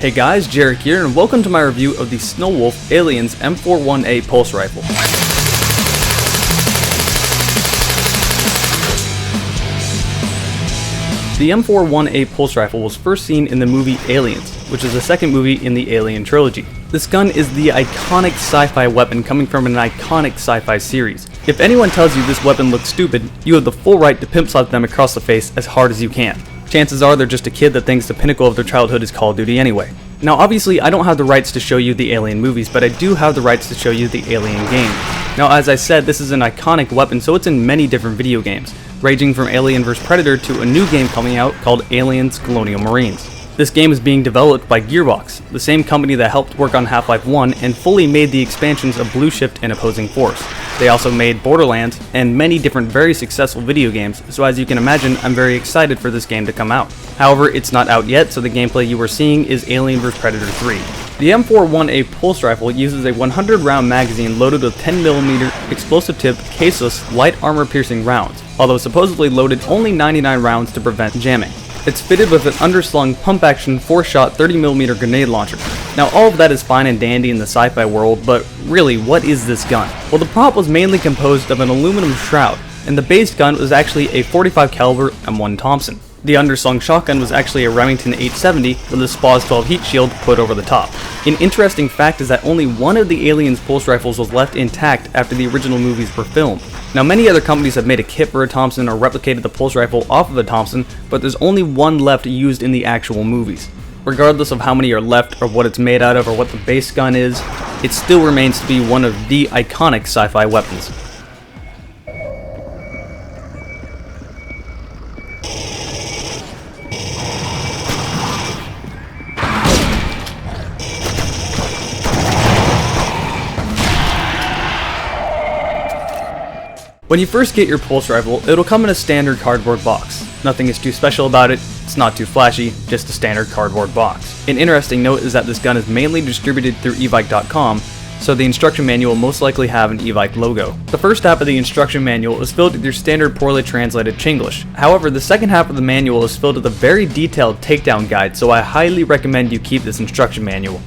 Hey guys, Jarek here, and welcome to my review of the Snowwolf Aliens M41A pulse rifle. The M41A pulse rifle was first seen in the movie Aliens, which is the second movie in the Alien trilogy. This gun is the iconic sci-fi weapon coming from an iconic sci-fi series. If anyone tells you this weapon looks stupid, you have the full right to pimp slap them across the face as hard as you can. Chances are they're just a kid that thinks the pinnacle of their childhood is Call of Duty anyway. Now obviously I don't have the rights to show you the Alien movies, but I do have the rights to show you the Alien game. Now as I said, this is an iconic weapon, so it's in many different video games, ranging from Alien vs Predator to a new game coming out called Aliens Colonial Marines. This game is being developed by Gearbox, the same company that helped work on Half-Life 1 and fully made the expansions of Blue Shift and Opposing Force. They also made Borderlands and many different very successful video games, so as you can imagine, I'm very excited for this game to come out. However, it's not out yet, so the gameplay you are seeing is Alien vs Predator 3. The M41A pulse rifle uses a 100 round magazine loaded with 10mm explosive tip caseless light armor piercing rounds, although supposedly loaded only 99 rounds to prevent jamming. It's fitted with an underslung pump-action 4-shot 30mm grenade launcher. Now all of that is fine and dandy in the sci-fi world, but really, what is this gun? Well, the prop was mainly composed of an aluminum shroud, and the base gun was actually a .45 caliber M1 Thompson. The underslung shotgun was actually a Remington 870 with a SPAS 12 heat shield put over the top. An interesting fact is that only one of the Aliens pulse rifles was left intact after the original movies were filmed. Now many other companies have made a kit for a Thompson or replicated the pulse rifle off of a Thompson, but there's only one left used in the actual movies. Regardless of how many are left or what it's made out of or what the base gun is, it still remains to be one of the iconic sci-fi weapons. When you first get your pulse rifle, it'll come in a standard cardboard box. Nothing is too special about it, it's not too flashy, just a standard cardboard box. An interesting note is that this gun is mainly distributed through evike.com, so the instruction manual will most likely have an Evike logo. The first half of the instruction manual is filled with your standard poorly translated Chinglish. However, the second half of the manual is filled with a very detailed takedown guide, so I highly recommend you keep this instruction manual.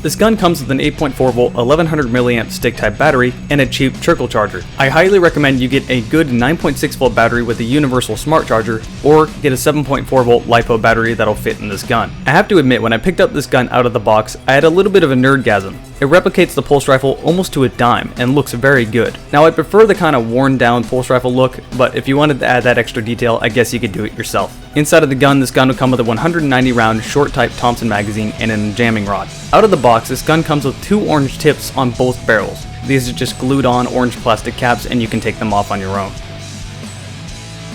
This gun comes with an 8.4 volt 1100 mAh stick type battery and a cheap trickle charger. I highly recommend you get a good 9.6 volt battery with a universal smart charger, or get a 7.4 volt LiPo battery that'll fit in this gun. I have to admit, when I picked up this gun out of the box, I had a little bit of a nerdgasm. It replicates the pulse rifle almost to a dime and looks very good. Now I prefer the kind of worn down pulse rifle look, but if you wanted to add that extra detail, I guess you could do it yourself. Inside of the gun, this gun will come with a 190 round short type Thompson magazine and a jamming rod. Out of the box, this gun comes with two orange tips on both barrels. These are just glued on orange plastic caps and you can take them off on your own.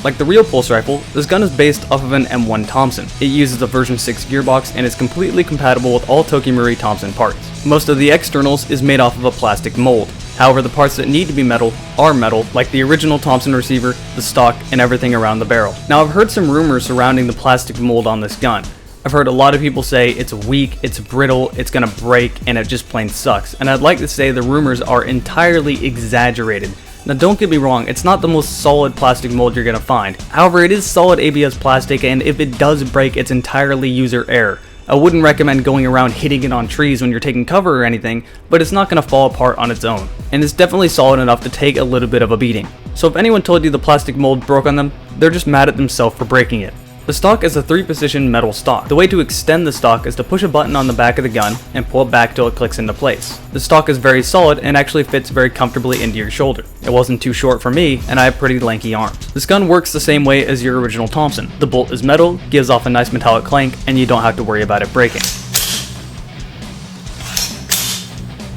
Like the real pulse rifle, this gun is based off of an M1 Thompson. It uses a version 6 gearbox and is completely compatible with all Tokimura Thompson parts. Most of the externals is made off of a plastic mold. However, the parts that need to be metal are metal, like the original Thompson receiver, the stock, and everything around the barrel. Now I've heard some rumors surrounding the plastic mold on this gun. I've heard a lot of people say it's weak, it's brittle, it's gonna break, and it just plain sucks. And I'd like to say the rumors are entirely exaggerated. Now don't get me wrong, it's not the most solid plastic mold you're gonna find. However, it is solid ABS plastic, and if it does break, it's entirely user error. I wouldn't recommend going around hitting it on trees when you're taking cover or anything, but it's not gonna fall apart on its own. And it's definitely solid enough to take a little bit of a beating. So if anyone told you the plastic mold broke on them, they're just mad at themselves for breaking it. The stock is a 3-position metal stock. The way to extend the stock is to push a button on the back of the gun and pull it back till it clicks into place. The stock is very solid and actually fits very comfortably into your shoulder. It wasn't too short for me, and I have pretty lanky arms. This gun works the same way as your original Thompson. The bolt is metal, gives off a nice metallic clank, and you don't have to worry about it breaking.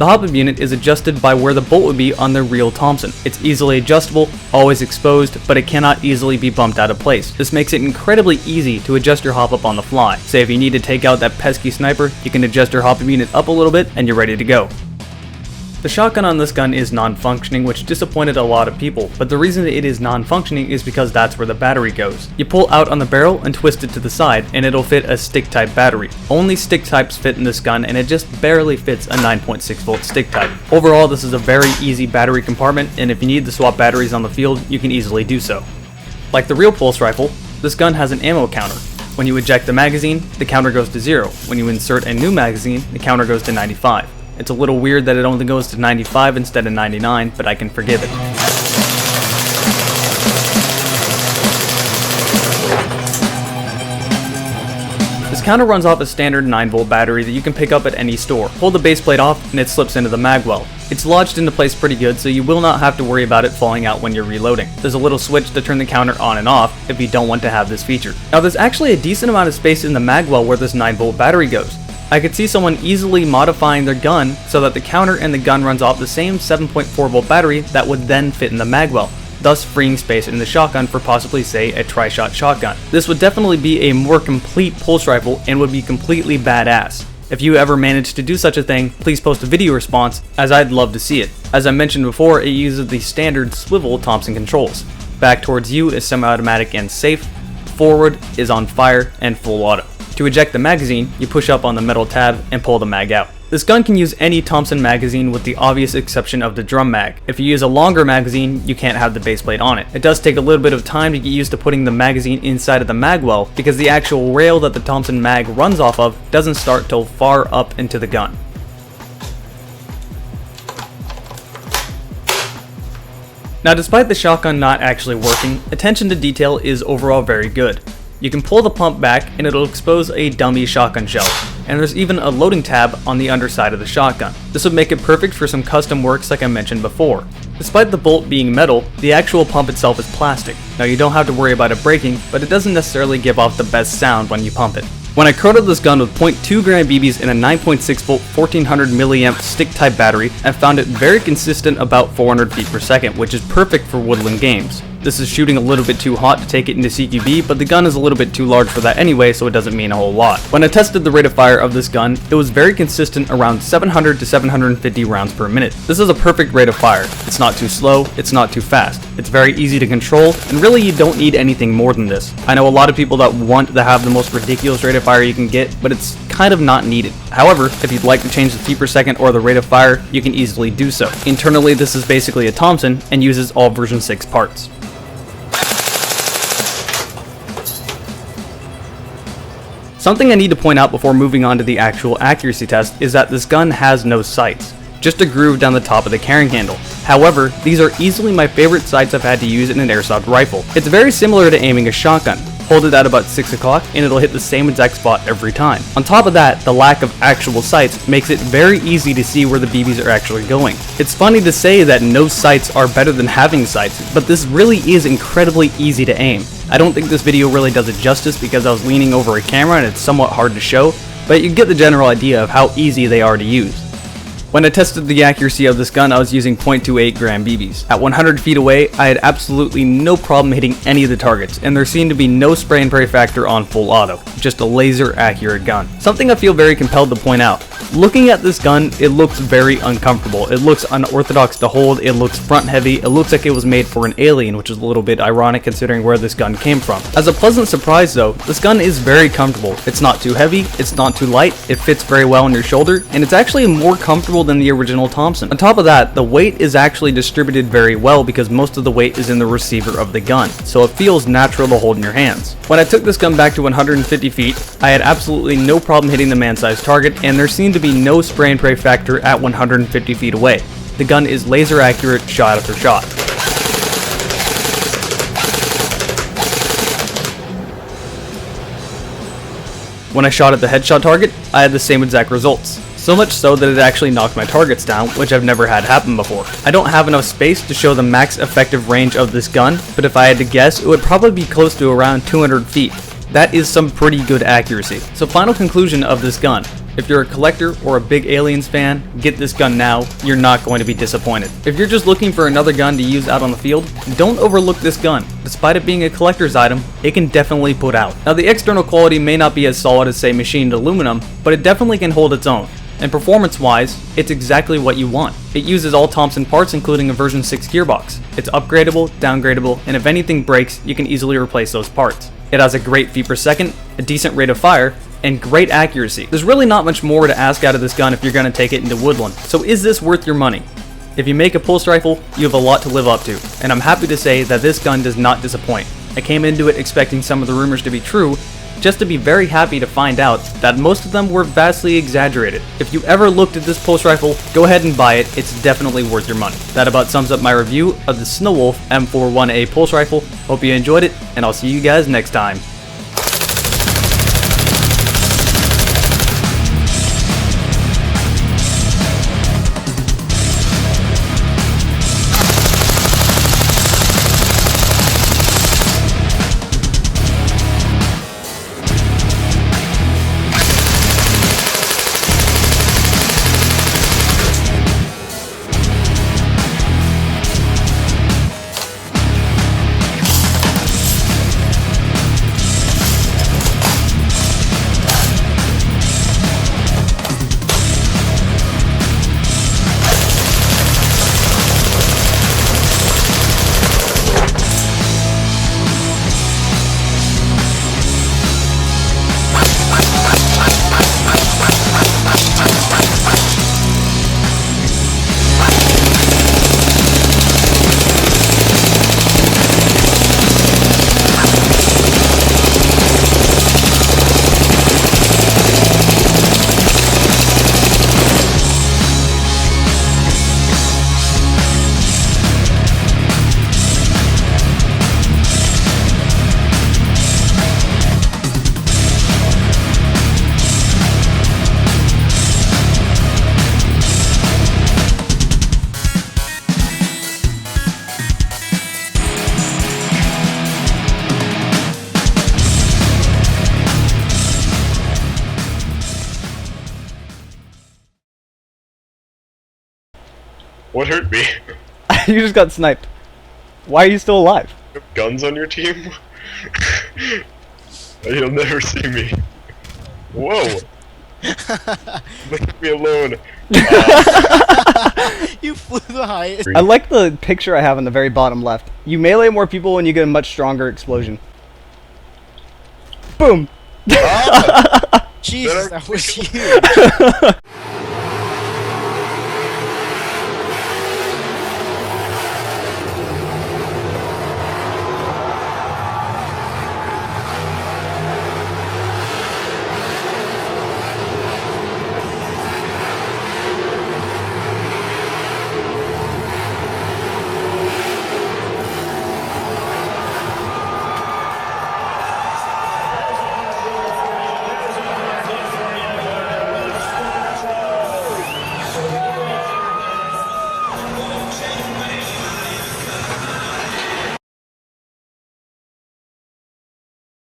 The hop-up unit is adjusted by where the bolt would be on the real Thompson. It's easily adjustable, always exposed, but it cannot easily be bumped out of place. This makes it incredibly easy to adjust your hop-up on the fly. Say if you need to take out that pesky sniper, you can adjust your hop-up unit up a little bit and you're ready to go. The shotgun on this gun is non-functioning, which disappointed a lot of people, but the reason it is non-functioning is because that's where the battery goes. You pull out on the barrel and twist it to the side, and it'll fit a stick type battery. Only stick types fit in this gun, and it just barely fits a 9.6 volt stick type. Overall, this is a very easy battery compartment, and if you need to swap batteries on the field, you can easily do so. Like the real pulse rifle, this gun has an ammo counter. When you eject the magazine, the counter goes to 0. When you insert a new magazine, the counter goes to 95. It's a little weird that it only goes to 95 instead of 99, but I can forgive it. This counter runs off a standard 9-volt battery that you can pick up at any store. Pull the base plate off and it slips into the mag well. It's lodged into place pretty good, so you will not have to worry about it falling out when you're reloading. There's a little switch to turn the counter on and off if you don't want to have this feature. Now there's actually a decent amount of space in the mag well where this 9-volt battery goes. I could see someone easily modifying their gun so that the counter and the gun runs off the same 7.4 volt battery that would then fit in the mag well, thus freeing space in the shotgun for possibly, say, a tri-shot shotgun. This would definitely be a more complete pulse rifle and would be completely badass. If you ever manage to do such a thing, please post a video response, as I'd love to see it. As I mentioned before, it uses the standard swivel Thompson controls. Back towards you is semi-automatic and safe, forward is on fire and full auto. To eject the magazine, you push up on the metal tab and pull the mag out. This gun can use any Thompson magazine with the obvious exception of the drum mag. If you use a longer magazine, you can't have the base plate on it. It does take a little bit of time to get used to putting the magazine inside of the mag well because the actual rail that the Thompson mag runs off of doesn't start till far up into the gun. Now despite the shotgun not actually working, attention to detail is overall very good. You can pull the pump back and it'll expose a dummy shotgun shell, and there's even a loading tab on the underside of the shotgun. This would make it perfect for some custom works like I mentioned before. Despite the bolt being metal, the actual pump itself is plastic. Now you don't have to worry about it breaking, but it doesn't necessarily give off the best sound when you pump it. When I corroded this gun with 0.2 gram BBs in a 9.6 volt 1400 milliamp stick type battery, I found it very consistent about 400 feet per second, which is perfect for woodland games. This is shooting a little bit too hot to take it into CQB, but the gun is a little bit too large for that anyway, so it doesn't mean a whole lot. When I tested the rate of fire of this gun, it was very consistent around 700 to 750 rounds per minute. This is a perfect rate of fire. It's not too slow, it's not too fast. It's very easy to control, and really you don't need anything more than this. I know a lot of people that want to have the most ridiculous rate of fire you can get, but it's kind of not needed. However, if you'd like to change the feet per second or the rate of fire, you can easily do so. Internally, this is basically a Thompson and uses all version 6 parts. Something I need to point out before moving on to the actual accuracy test is that this gun has no sights, just a groove down the top of the carrying handle. However, these are easily my favorite sights I've had to use in an airsoft rifle. It's very similar to aiming a shotgun. Hold it at about 6 o'clock and it'll hit the same exact spot every time. On top of that, the lack of actual sights makes it very easy to see where the BBs are actually going. It's funny to say that no sights are better than having sights, but this really is incredibly easy to aim. I don't think this video really does it justice because I was leaning over a camera and it's somewhat hard to show, but you get the general idea of how easy they are to use. When I tested the accuracy of this gun, I was using 0.28 gram BBs. At 100 feet away, I had absolutely no problem hitting any of the targets, and there seemed to be no spray and pray factor on full auto, just a laser accurate gun. Something I feel very compelled to point out. Looking at this gun, it looks very uncomfortable. It looks unorthodox to hold, it looks front heavy, it looks like it was made for an alien, which is a little bit ironic considering where this gun came from. As a pleasant surprise though, this gun is very comfortable. It's not too heavy, it's not too light, it fits very well on your shoulder, and it's actually more comfortable than the original Thompson. On top of that, the weight is actually distributed very well because most of the weight is in the receiver of the gun, so it feels natural to hold in your hands. When I took this gun back to 150 feet, I had absolutely no problem hitting the man-sized target, and there seemed to be no spray and pray factor at 150 feet away. The gun is laser accurate shot after shot. When I shot at the headshot target, I had the same exact results. So much so that it actually knocked my targets down, which I've never had happen before. I don't have enough space to show the max effective range of this gun, but if I had to guess, it would probably be close to around 200 feet. That is some pretty good accuracy. So final conclusion of this gun. If you're a collector or a big Aliens fan, get this gun now, you're not going to be disappointed. If you're just looking for another gun to use out on the field, don't overlook this gun. Despite it being a collector's item, it can definitely put out. Now the external quality may not be as solid as say machined aluminum, but it definitely can hold its own. And performance-wise, it's exactly what you want. It uses all Thompson parts including a version 6 gearbox. It's upgradable, downgradable, and if anything breaks, you can easily replace those parts. It has a great feet per second, a decent rate of fire, and great accuracy. There's really not much more to ask out of this gun if you're going to take it into woodland. So is this worth your money? If you make a pulse rifle, you have a lot to live up to, and I'm happy to say that this gun does not disappoint. I came into it expecting some of the rumors to be true, just to be very happy to find out that most of them were vastly exaggerated. If you ever looked at this pulse rifle, go ahead and buy it, it's definitely worth your money. That about sums up my review of the Snowwolf M41A pulse rifle. Hope you enjoyed it, and I'll see you guys next time. What hurt me? You just got sniped. Why are you still alive? You have guns on your team? You'll never see me. Whoa! Leave me alone. You flew the highest. I like the picture I have on the very bottom left. You melee more people when you get a much stronger explosion. Boom! Jesus, that was huge.